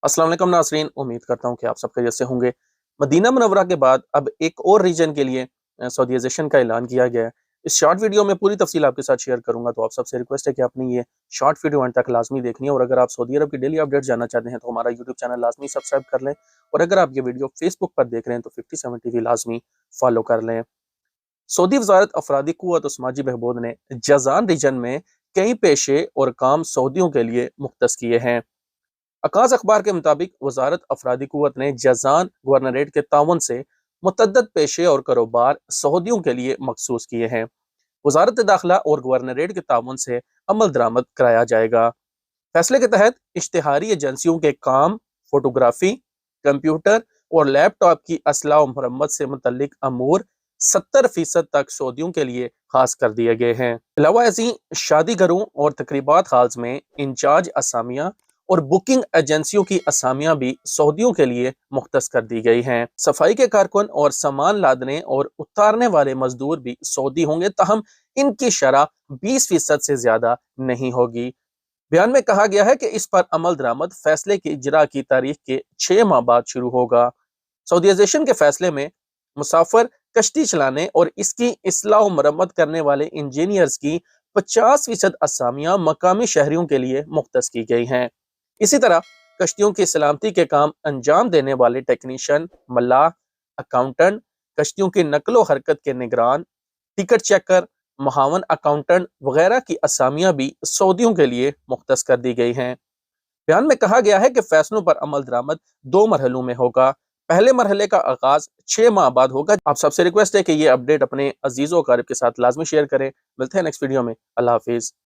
अस्सलाम वालेकुम नाज़रीन, उम्मीद करता हूँ कि आप सब खैरियत से होंगे। मदीना मुनव्वरा के बाद अब एक और रीजन के लिए सऊदीज़ेशन का ऐलान किया गया है। इस शॉर्ट वीडियो में पूरी तफसील आपके साथ शेयर करूँगा, तो आप सबसे रिक्वेस्ट है कि आपने ये शॉर्ट वीडियो अंत तक लाज़मी देखनी है। और अगर आप सऊदी अरब की डेली अपडेट जानना चाहते हैं तो हमारा यूट्यूब चैनल लाज़मी सब्सक्राइब कर लें। और अगर आप ये वीडियो फेसबुक पर देख रहे हैं तो 57 टीवी लाज़मी फॉलो कर लें। सऊदी वज़ारत अफरादी क़ुव्वत और समाजी बहबूद ने जज़ान रीजन में कई पेशे और काम सऊदियों के लिए मुख्तस किए हैं। अकाज अखबार के मुताबिक वजारत अफरादी कुव्वत ने जजान गवर्नरेट के तावन से मुतद्दद पेशे और कारोबार सऊदियों के लिए मखसूस किए हैं। वजारत दाखिला और गवर्नरेट के तावन से अमल दरामद कराया जाएगा। फैसले के तहत इश्तिहारी एजेंसियों के काम, फोटोग्राफी, कंप्यूटर और लैपटॉप की असलाह और मरम्मत से मुतल्लिक अमूर 70% तक सऊदियों के लिए खास कर दिए गए हैं। अलावा ऐसी शादी घरों और तकरीबात हाल्स में इंचार्ज असामियाँ और बुकिंग एजेंसियों की असामियां भी सऊदियों के लिए मुख्तस कर दी गई हैं। सफाई के कारकुन और सामान लादने और उतारने वाले मजदूर भी सऊदी होंगे, ताहम इनकी शरह 20% से ज्यादा नहीं होगी। बयान में कहा गया है कि इस पर अमल दरामद फैसले की इजरा की तारीख के 6 माह बाद शुरू होगा। सऊदीज़ेशन के फैसले में मुसाफिर कश्ती चलाने और इसकी इस्लाह मरम्मत करने वाले इंजीनियर्स की 50% असामियां मकामी शहरियों के लिए मुख्तस की गई हैं। इसी तरह कश्तियों की सलामती के काम अंजाम देने वाले टेक्नीशियन, मल्लाह, अकाउंटेंट, कश्तियों की नकलो हरकत के निगरान, टिकट चेकर, महावन अकाउंटेंट वगैरह की असामियां भी सऊदियों के लिए मुख्तस कर दी गई हैं। बयान में कहा गया है कि फैसलों पर अमल दरामद 2 मरहलों में होगा। पहले मरहले का आगाज 6 माह बाद होगा। आप सबसे रिक्वेस्ट है कि ये अपडेट अपने अजीजों और क़रीब के साथ लाजमी शेयर करें। मिलते हैं नेक्स्ट वीडियो में। अल्लाह हाफिज।